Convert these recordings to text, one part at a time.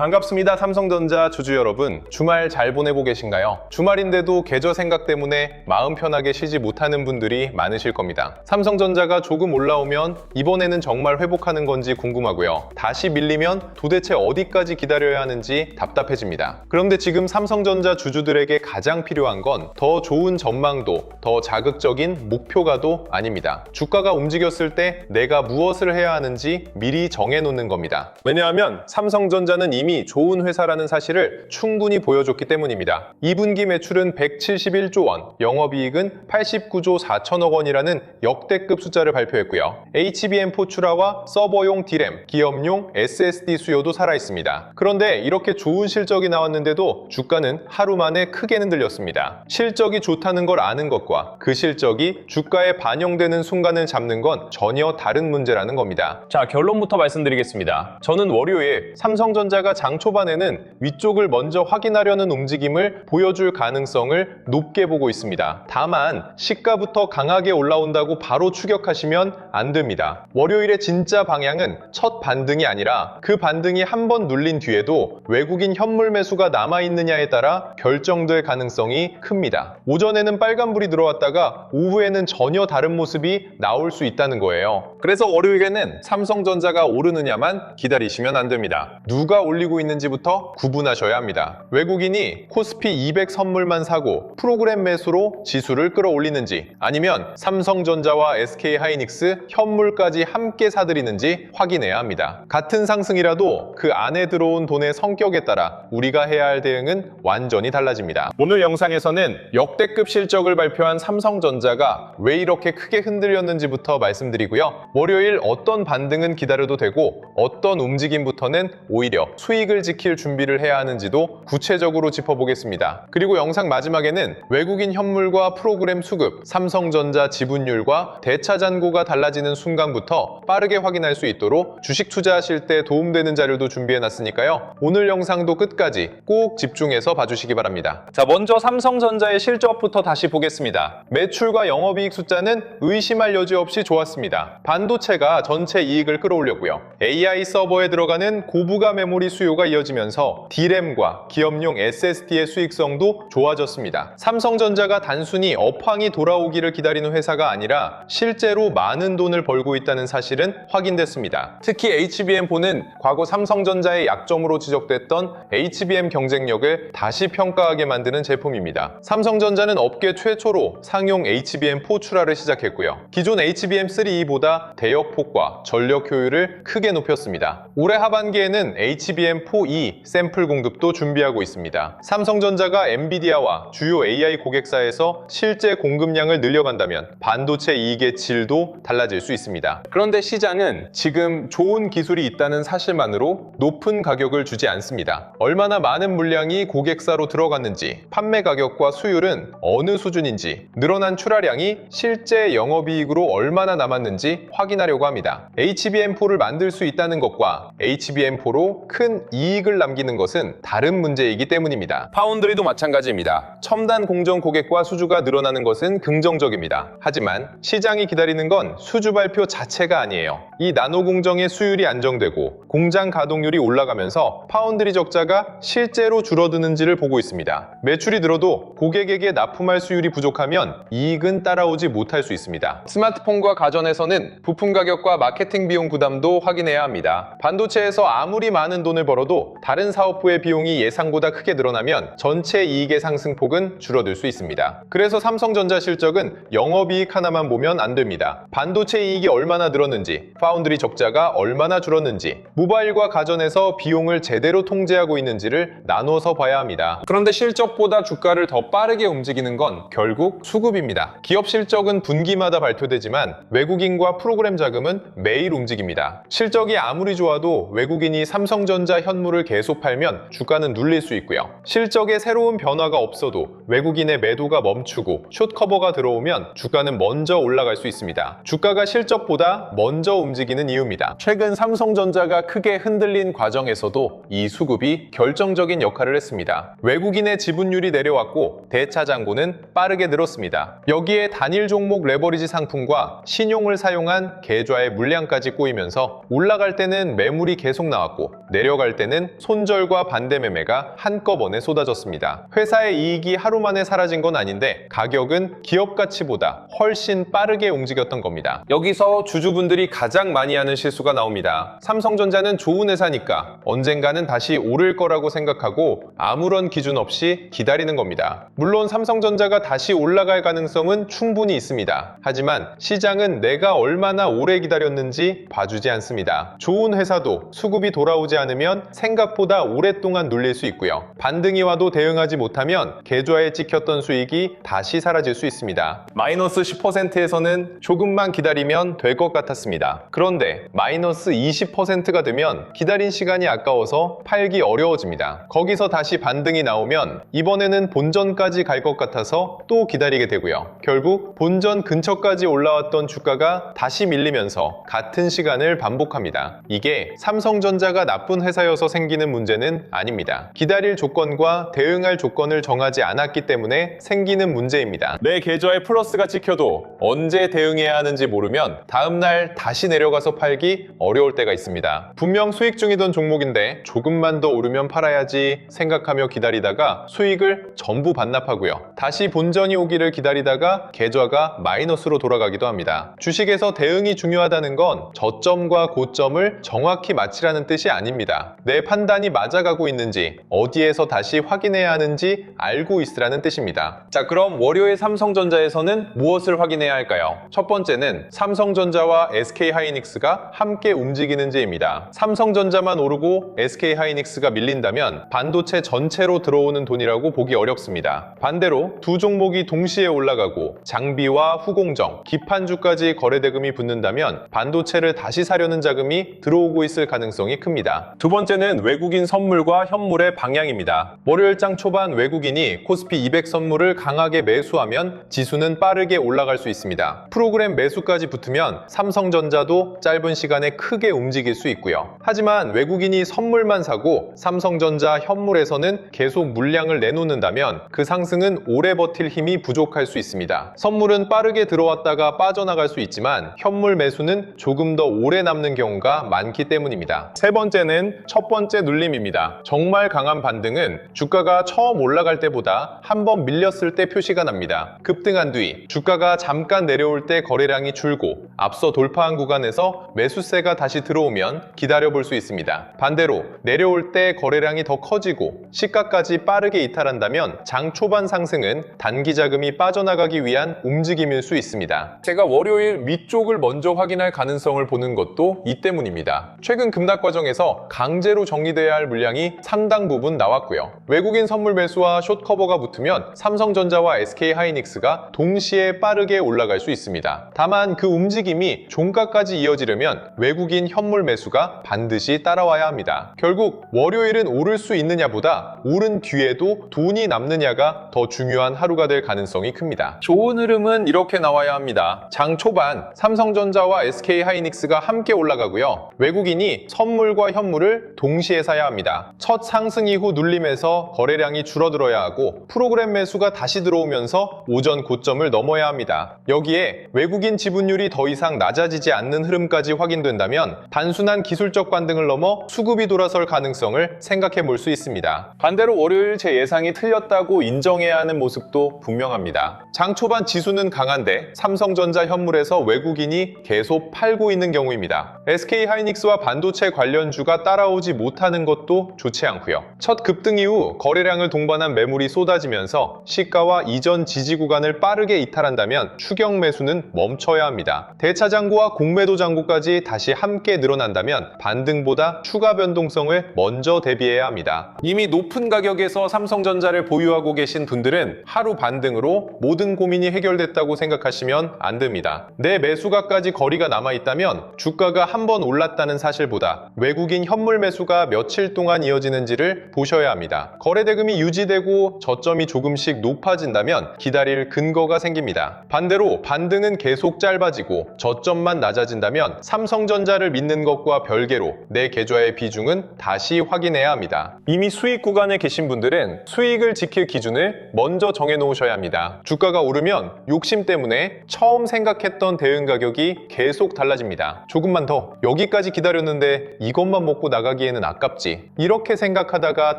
반갑습니다. 삼성전자 주주 여러분, 주말 잘 보내고 계신가요? 주말인데도 계좌 생각 때문에 마음 편하게 쉬지 못하는 분들이 많으실 겁니다. 삼성전자가 조금 올라오면 이번에는 정말 회복하는 건지 궁금하고요. 다시 밀리면 도대체 어디까지 기다려야 하는지 답답해집니다. 그런데 지금 삼성전자 주주들에게 가장 필요한 건 더 좋은 전망도, 더 자극적인 목표가도 아닙니다. 주가가 움직였을 때 내가 무엇을 해야 하는지 미리 정해놓는 겁니다. 왜냐하면 삼성전자는 이미 좋은 회사라는 사실을 충분히 보여줬기 때문입니다. 2분기 매출은 171조 원, 영업이익은 89조 4천억 원이라는 역대급 숫자를 발표했고요. HBM4 출하와 서버용 D램, 기업용 SSD 수요도 살아있습니다. 그런데 이렇게 좋은 실적이 나왔는데도 주가는 하루 만에 크게 흔들렸습니다. 실적이 좋다는 걸 아는 것과 그 실적이 주가에 반영되는 순간을 잡는 건 전혀 다른 문제라는 겁니다. 자, 결론부터 말씀드리겠습니다. 저는 월요일 삼성전자가 장 초반에는 위쪽을 먼저 확인하려는 움직임을 보여줄 가능성을 높게 보고 있습니다. 다만 시가부터 강하게 올라온다고 바로 추격하시면 안 됩니다. 월요일의 진짜 방향은 첫 반등이 아니라 그 반등이 한 번 눌린 뒤에도 외국인 현물 매수가 남아있느냐에 따라 결정될 가능성이 큽니다. 오전에는 빨간불이 들어왔다가 오후에는 전혀 다른 모습이 나올 수 있다는 거예요. 그래서 월요일에는 삼성전자가 오르느냐만 기다리시면 안 됩니다. 누가 올리고 있는지부터 구분하셔야 합니다. 외국인이 코스피 200 선물만 사고 프로그램 매수로 지수를 끌어올리는지, 아니면 삼성전자와 SK하이닉스 현물까지 함께 사들이는지 확인해야 합니다. 같은 상승이라도 그 안에 들어온 돈의 성격에 따라 우리가 해야 할 대응은 완전히 달라집니다. 오늘 영상에서는 역대급 실적을 발표한 삼성전자가 왜 이렇게 크게 흔들렸는지부터 말씀드리고요. 월요일 어떤 반등은 기다려도 되고 어떤 움직임부터는 오히려 수익을 지킬 준비를 해야 하는지도 구체적으로 짚어보겠습니다. 그리고 영상 마지막에는 외국인 현물과 프로그램 수급, 삼성전자 지분율과 대차잔고가 달라지는 순간부터 빠르게 확인할 수 있도록 주식 투자하실 때 도움되는 자료도 준비해놨으니까요. 오늘 영상도 끝까지 꼭 집중해서 봐주시기 바랍니다. 자, 먼저 삼성전자의 실적부터 다시 보겠습니다. 매출과 영업이익 숫자는 의심할 여지 없이 좋았습니다. 반도체가 전체 이익을 끌어올렸고요. AI 서버에 들어가는 고부가 메모리 수요가 이어지면서 D램과 기업용 SSD의 수익성도 좋아졌습니다. 삼성전자가 단순히 업황이 돌아오기를 기다리는 회사가 아니라 실제로 많은 돈을 벌고 있다는 사실은 확인됐습니다. 특히 HBM4는 과거 삼성전자의 약점으로 지적됐던 HBM 경쟁력을 다시 평가하게 만드는 제품입니다. 삼성전자는 업계 최초로 상용 HBM4 출하를 시작했고요. 기존 HBM3E보다 대역폭과 전력 효율을 크게 높였습니다. 올해 하반기에는 HBM4E 샘플 공급도 준비하고 있습니다. 삼성전자가 엔비디아와 주요 AI 고객사에서 실제 공급량을 늘려간다면 반도체 이익의 질도 달라질 수 있습니다. 그런데 시장은 지금 좋은 기술이 있다는 사실만으로 높은 가격을 주지 않습니다. 얼마나 많은 물량이 고객사로 들어갔는지, 판매 가격과 수율은 어느 수준인지, 늘어난 출하량이 실제 영업이익으로 얼마나 남았는지 확인하려고 합니다. HBM4를 만들 수 있다는 것과 HBM4로 큰 이익을 남기는 것은 다른 문제이기 때문입니다. 파운드리도 마찬가지입니다. 첨단 공정 고객과 수주가 늘어나는 것은 긍정적입니다. 하지만 시장이 기다리는 건 수주 발표 자체가 아니에요. 이 나노 공정의 수율이 안정되고 공장 가동률이 올라가면서 파운드리 적자가 실제로 줄어드는지를 보고 있습니다. 매출이 늘어도 고객에게 납품할 수율이 부족하면 이익은 따라오지 못할 수 있습니다. 스마트폰과 가전에서는 부품 가격과 마케팅 비용 부담도 확인해야 합니다. 반도체에서 아무리 많은 돈을 벌어도 다른 사업부의 비용이 예상보다 크게 늘어나면 전체 이익의 상승폭은 줄어들 수 있습니다. 그래서 삼성전자 실적은 영업이익 하나만 보면 안 됩니다. 반도체 이익이 얼마나 늘었는지, 파운드리 적자가 얼마나 줄었는지, 모바일과 가전에서 비용을 제대로 통제하고 있는지를 나눠서 봐야 합니다. 그런데 실적보다 주가를 더 빠르게 움직이는 건 결국 수급입니다. 기업 실적은 분기마다 발표되지만 외국인과 프로그램 자금은 매일 움직입니다. 실적이 아무리 좋아도 외국인이 삼성전자 현물을 계속 팔면 주가는 눌릴 수 있고요. 실적에 새로운 변화가 없어도 외국인의 매도가 멈추고 숏커버가 들어오면 주가는 먼저 올라갈 수 있습니다. 주가가 실적보다 먼저 움직이는 이유입니다. 최근 삼성전자가 크게 흔들린 과정에서도 이 수급이 결정적인 역할을 했습니다. 외국인의 지분율이 내려왔고 대차잔고는 빠르게 늘었습니다. 여기에 단일 종목 레버리지 상품과 신용을 사용한 계좌의 물량까지 꼬이면서 올라갈 때는 매물이 계속 나왔고 내려갈 할 때는 손절과 반대 매매가 한꺼번에 쏟아졌습니다. 회사의 이익이 하루 만에 사라진 건 아닌데 가격은 기업 가치보다 훨씬 빠르게 움직였던 겁니다. 여기서 주주분들이 가장 많이 하는 실수가 나옵니다. 삼성전자는 좋은 회사니까 언젠가는 다시 오를 거라고 생각하고 아무런 기준 없이 기다리는 겁니다. 물론 삼성전자가 다시 올라갈 가능성은 충분히 있습니다. 하지만 시장은 내가 얼마나 오래 기다렸는지 봐주지 않습니다. 좋은 회사도 수급이 돌아오지 않으면 생각보다 오랫동안 눌릴 수 있고요. 반등이 와도 대응하지 못하면 계좌에 찍혔던 수익이 다시 사라질 수 있습니다. 마이너스 10%에서는 조금만 기다리면 될 것 같았습니다. 그런데 마이너스 20%가 되면 기다린 시간이 아까워서 팔기 어려워집니다. 거기서 다시 반등이 나오면 이번에는 본전까지 갈 것 같아서 또 기다리게 되고요. 결국 본전 근처까지 올라왔던 주가가 다시 밀리면서 같은 시간을 반복합니다. 이게 삼성전자가 나쁜 회사여서 생기는 문제는 아닙니다. 기다릴 조건과 대응할 조건을 정하지 않았기 때문에 생기는 문제입니다. 내 계좌에 플러스가 찍혀도 언제 대응해야 하는지 모르면 다음날 다시 내려가서 팔기 어려울 때가 있습니다. 분명 수익 중이던 종목인데 조금만 더 오르면 팔아야지 생각하며 기다리다가 수익을 전부 반납하고요. 다시 본전이 오기를 기다리다가 계좌가 마이너스로 돌아가기도 합니다. 주식에서 대응이 중요하다는 건 저점과 고점을 정확히 맞추라는 뜻이 아닙니다. 내 판단이 맞아가고 있는지 어디에서 다시 확인해야 하는지 알고 있으라는 뜻입니다. 자, 그럼 월요일 삼성전자에서는 무엇을 확인해야 할까요? 첫 번째는 삼성전자와 SK하이닉스가 함께 움직이는지입니다. 삼성전자만 오르고 SK하이닉스가 밀린다면 반도체 전체로 들어오는 돈이라고 보기 어렵습니다. 반대로 두 종목이 동시에 올라가고 장비와 후공정, 기판주까지 거래대금이 붙는다면 반도체를 다시 사려는 자금이 들어오고 있을 가능성이 큽니다. 두 번째는 외국인 선물과 현물의 방향입니다. 월요일장 초반 외국인이 코스피 200 선물을 강하게 매수하면 지수는 빠르게 올라갈 수 있습니다. 프로그램 매수까지 붙으면 삼성전자도 짧은 시간에 크게 움직일 수 있고요. 하지만 외국인이 선물만 사고 삼성전자 현물에서는 계속 물량을 내놓는다면 그 상승은 오래 버틸 힘이 부족할 수 있습니다. 선물은 빠르게 들어왔다가 빠져나갈 수 있지만 현물 매수는 조금 더 오래 남는 경우가 많기 때문입니다. 세 번째는 첫 번째 눌림입니다. 정말 강한 반등은 주가가 처음 올라갈 때보다 한 번 밀렸을 때 표시가 납니다. 급등한 뒤 주가가 잠깐 내려올 때 거래량이 줄고 앞서 돌파한 구간에서 매수세가 다시 들어오면 기다려볼 수 있습니다. 반대로 내려올 때 거래량이 더 커지고 시가까지 빠르게 이탈한다면 장 초반 상승은 단기 자금이 빠져나가기 위한 움직임일 수 있습니다. 제가 월요일 위쪽을 먼저 확인할 가능성을 보는 것도 이 때문입니다. 최근 급락 과정에서 강제로 정리돼야 할 물량이 상당 부분 나왔고요. 외국인 선물 매수와 숏커버가 붙으면 삼성전자와 SK하이닉스가 동시에 빠르게 올라갈 수 있습니다. 다만 그 움직임이 종가까지 이어지려면 외국인 현물 매수가 반드시 따라와야 합니다. 결국 월요일은 오를 수 있느냐보다 오른 뒤에도 돈이 남느냐가 더 중요한 하루가 될 가능성이 큽니다. 좋은 흐름은 이렇게 나와야 합니다. 장 초반 삼성전자와 SK하이닉스가 함께 올라가고요. 외국인이 선물과 현물을 동시에 사야 합니다. 첫 상승 이후 눌림에서 거래량이 줄어들어야 하고 프로그램 매수가 다시 들어오면서 오전 고점을 넘어야 합니다. 여기에 외국인 지분율이 더 이상 낮아지지 않는 흐름까지 확인된다면 단순한 기술적 반등을 넘어 수급이 돌아설 가능성을 생각해 볼 수 있습니다. 반대로 월요일 제 예상이 틀렸다고 인정해야 하는 모습도 분명합니다. 장 초반 지수는 강한데 삼성전자 현물에서 외국인이 계속 팔고 있는 경우입니다. SK하이닉스와 반도체 관련주가 따라오지 못하는 것도 좋지 않고요. 첫 급등 이후 거래량을 동반한 매물이 쏟아지면서 시가와 이전 지지 구간을 빠르게 이탈한다면 추격 매수는 멈춰야 합니다. 대차 잔고와 공매도 잔고까지 다시 함께 늘어난다면 반등보다 추가 변동성을 먼저 대비해야 합니다. 이미 높은 가격에서 삼성전자를 보유하고 계신 분들은 하루 반등으로 모든 고민이 해결됐다고 생각하시면 안 됩니다. 내 매수가까지 거리가 남아있다면 주가가 한 번 올랐다는 사실보다 외국인 현물 매수가 며칠 동안 이어지는지를 보셔야 합니다. 거래대금이 유지되고 저점이 조금씩 높아진다면 기다릴 근거가 생깁니다. 반대로 반등은 계속 짧아지고 저점만 낮아진다면 삼성전자를 믿는 것과 별개로 내 계좌의 비중은 다시 확인해야 합니다. 이미 수익 구간에 계신 분들은 수익을 지킬 기준을 먼저 정해 놓으셔야 합니다. 주가가 오르면 욕심 때문에 처음 생각했던 대응 가격이 계속 달라집니다. 조금만 더, 여기까지 기다렸는데 이것만 먹고 나가 나가기에는 아깝지. 이렇게 생각하다가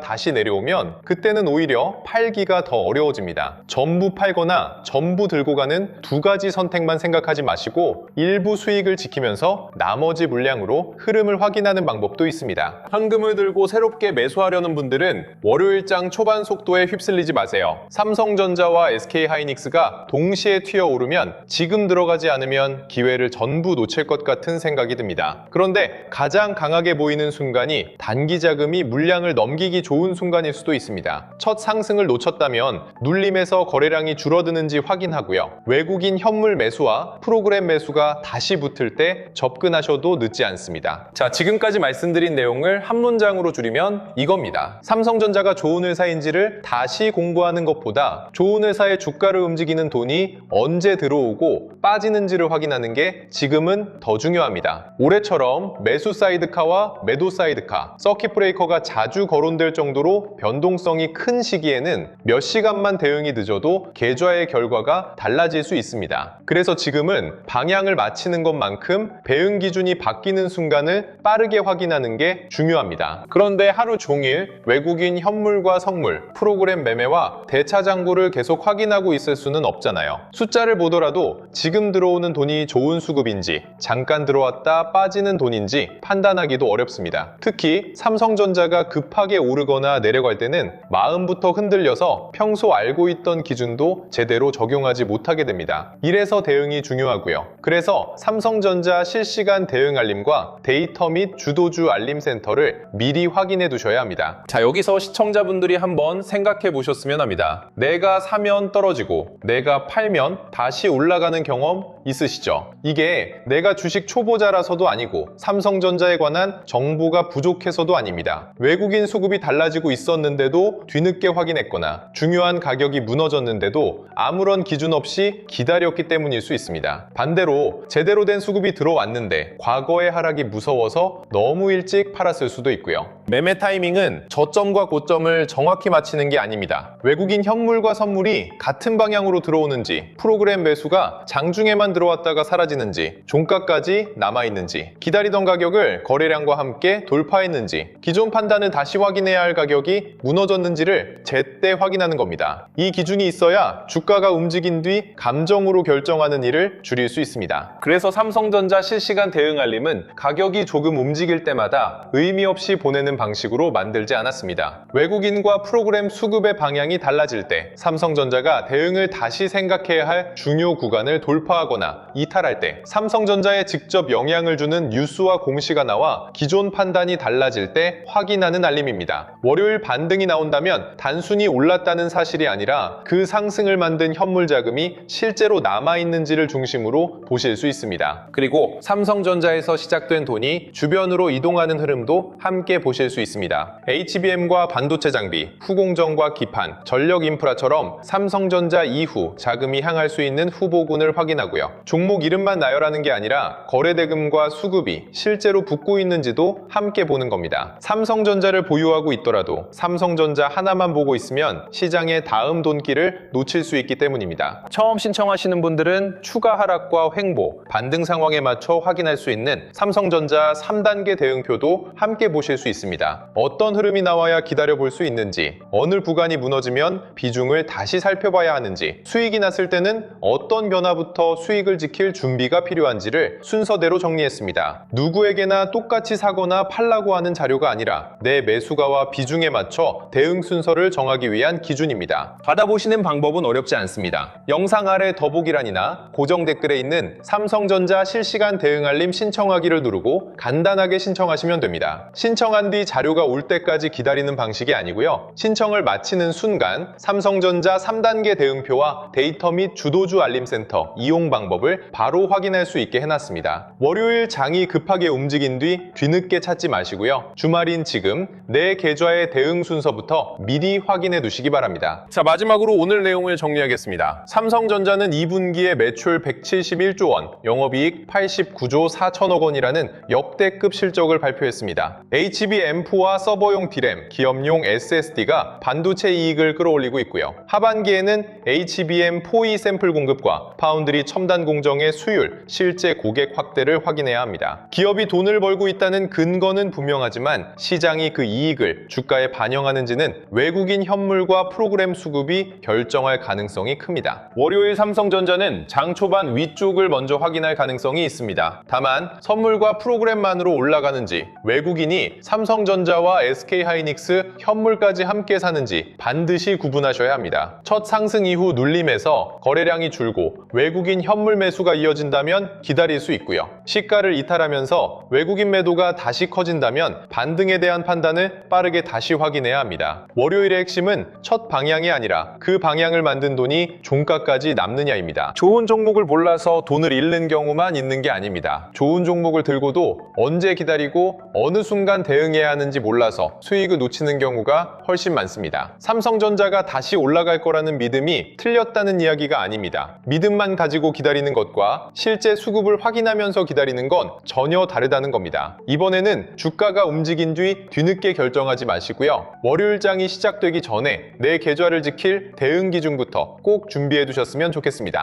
다시 내려오면 그때는 오히려 팔기가 더 어려워집니다. 전부 팔거나 전부 들고 가는 두 가지 선택만 생각하지 마시고 일부 수익을 지키면서 나머지 물량으로 흐름을 확인하는 방법도 있습니다. 현금을 들고 새롭게 매수하려는 분들은 월요일장 초반 속도에 휩쓸리지 마세요. 삼성전자와 SK하이닉스가 동시에 튀어오르면 지금 들어가지 않으면 기회를 전부 놓칠 것 같은 생각이 듭니다. 그런데 가장 강하게 보이는 순간이 단기 자금이 물량을 넘기기 좋은 순간일 수도 있습니다. 첫 상승을 놓쳤다면 눌림에서 거래량이 줄어드는지 확인하고요. 외국인 현물 매수와 프로그램 매수가 다시 붙을 때 접근하셔도 늦지 않습니다. 자, 지금까지 말씀드린 내용을 한 문장으로 줄이면 이겁니다. 삼성전자가 좋은 회사인지를 다시 공부하는 것보다 좋은 회사의 주가를 움직이는 돈이 언제 들어오고 빠지는지를 확인하는 게 지금은 더 중요합니다. 올해처럼 매수 사이드카와 매도 사이드카, 서킷 브레이커가 자주 거론될 정도로 변동성이 큰 시기에는 몇 시간만 대응이 늦어도 계좌의 결과가 달라질 수 있습니다. 그래서 지금은 방향을 맞히는 것만큼 배응 기준이 바뀌는 순간을 빠르게 확인하는 게 중요합니다. 그런데 하루 종일 외국인 현물과 선물, 프로그램 매매와 대차 잔고를 계속 확인하고 있을 수는 없잖아요. 숫자를 보더라도 지금 들어오는 돈이 좋은 수급인지, 잠깐 들어왔다 빠지는 돈인지 판단하기도 어렵습니다. 특히 삼성전자가 급하게 오르거나 내려갈 때는 마음부터 흔들려서 평소 알고 있던 기준도 제대로 적용하지 못하게 됩니다. 이래서 대응이 중요하고요. 그래서 삼성전자 실시간 대응 알림과 데이터 및 주도주 알림 센터를 미리 확인해 두셔야 합니다. 자, 여기서 시청자분들이 한번 생각해 보셨으면 합니다. 내가 사면 떨어지고 내가 팔면 다시 올라가는 경험 있으시죠? 이게 내가 주식 초보자라서도 아니고 삼성전자에 관한 정보가 부족해서도 아닙니다. 외국인 수급이 달라지고 있었는데도 뒤늦게 확인했거나 중요한 가격이 무너졌는데도 아무런 기준 없이 기다렸기 때문일 수 있습니다. 반대로 제대로 된 수급이 들어왔는데 과거의 하락이 무서워서 너무 일찍 팔았을 수도 있고요. 매매 타이밍은 저점과 고점을 정확히 맞히는 게 아닙니다. 외국인 현물과 선물이 같은 방향으로 들어오는지, 프로그램 매수가 장중에만 들어왔다가 사라지는지, 종가까지 남아있는지, 기다리던 가격을 거래량과 함께 돌파했는지, 기존 판단을 다시 확인해야 할 가격이 무너졌는지를 제때 확인하는 겁니다. 이 기준이 있어야 주가가 움직인 뒤 감정으로 결정하는 일을 줄일 수 있습니다. 그래서 삼성전자 실시간 대응 알림은 가격이 조금 움직일 때마다 의미 없이 보내는 방식으로 만들지 않았습니다. 외국인과 프로그램 수급의 방향이 달라질 때 삼성전자가 대응을 다시 생각해야 할 중요 구간을 돌파하거나 이탈할 때, 삼성전자에 직접 영향을 주는 뉴스와 공시가 나와 기존 판단이 달라질 때 확인하는 알림입니다. 월요일 반등이 나온다면 단순히 올랐다는 사실이 아니라 그 상승을 만든 현물 자금이 실제로 남아있는지를 중심으로 보실 수 있습니다. 그리고 삼성전자에서 시작된 돈이 주변으로 이동하는 흐름도 함께 보실 수 있습니다. HBM과 반도체 장비, 후공정과 기판, 전력 인프라처럼 삼성전자 이후 자금이 향할 수 있는 후보군을 확인하고요. 종목 이름만 나열하는 게 아니라 거래대금과 수급이 실제로 붙고 있는지도 함께 보는 겁니다. 삼성전자를 보유하고 있더라도 삼성전자 하나만 보고 있으면 시장의 다음 돈기를 놓칠 수 있기 때문입니다. 처음 신청하시는 분들은 추가 하락과 횡보, 반등 상황에 맞춰 확인할 수 있는 삼성전자 3단계 대응표도 함께 보실 수 있습니다. 어떤 흐름이 나와야 기다려볼 수 있는지, 어느 구간이 무너지면 비중을 다시 살펴봐야 하는지, 수익이 났을 때는 어떤 변화부터 수익을 지킬 준비가 필요한지를 순서대로 정리했습니다. 누구에게나 똑같이 사거나 팔라고 하는 자료가 아니라 내 매수가와 비중에 맞춰 대응 순서를 정하기 위한 기준입니다. 받아보시는 방법은 어렵지 않습니다. 영상 아래 더보기란이나 고정 댓글에 있는 삼성전자 실시간 대응 알림 신청하기를 누르고 간단하게 신청하시면 됩니다. 신청한 뒤 자료가 올 때까지 기다리는 방식이 아니고요. 신청을 마치는 순간 삼성전자 3단계 대응표와 데이터 및 주도주 알림센터 이용 방법을 바로 확인할 수 있게 해놨습니다. 월요일 장이 급하게 움직인 뒤 뒤늦게 찾지 마시고요. 주말인 지금 내 계좌의 대응 순서부터 미리 확인해 두시기 바랍니다. 자, 마지막으로 오늘 내용을 정리하겠습니다. 삼성전자는 2분기에 매출 171조 원, 영업이익 89조 4천억 원이라는 역대급 실적을 발표했습니다. HBM M4와 서버용 D램, 기업용 SSD가 반도체 이익을 끌어올리고 있고요. 하반기에는 HBM4E 샘플 공급과 파운드리 첨단 공정의 수율, 실제 고객 확대를 확인해야 합니다. 기업이 돈을 벌고 있다는 근거는 분명하지만 시장이 그 이익을 주가에 반영하는지는 외국인 현물과 프로그램 수급이 결정할 가능성이 큽니다. 월요일 삼성전자는 장 초반 위쪽을 먼저 확인할 가능성이 있습니다. 다만 선물과 프로그램만으로 올라가는지, 외국인이 삼성전자와 SK하이닉스 현물까지 함께 사는지 반드시 구분하셔야 합니다. 첫 상승 이후 눌림에서 거래량이 줄고 외국인 현물 매수가 이어진다면 기다릴 수 있고요. 시가를 이탈하면서 외국인 매도가 다시 커진다면 반등에 대한 판단을 빠르게 다시 확인해야 합니다. 월요일의 핵심은 첫 방향이 아니라 그 방향을 만든 돈이 종가까지 남느냐입니다. 좋은 종목을 몰라서 돈을 잃는 경우만 있는 게 아닙니다. 좋은 종목을 들고도 언제 기다리고 어느 순간 대응해야 하는지 몰라서 수익을 놓치는 경우가 훨씬 많습니다. 삼성전자가 다시 올라갈 거라는 믿음이 틀렸다는 이야기가 아닙니다. 믿음만 가지고 기다리는 것과 실제 수급을 확인하면서 기다리는 건 전혀 다르다는 겁니다. 이번에는 주가가 움직인 뒤 뒤늦게 결정하지 마시고요. 월요일장이 시작되기 전에 내 계좌를 지킬 대응 기준부터 꼭 준비해 두셨으면 좋겠습니다.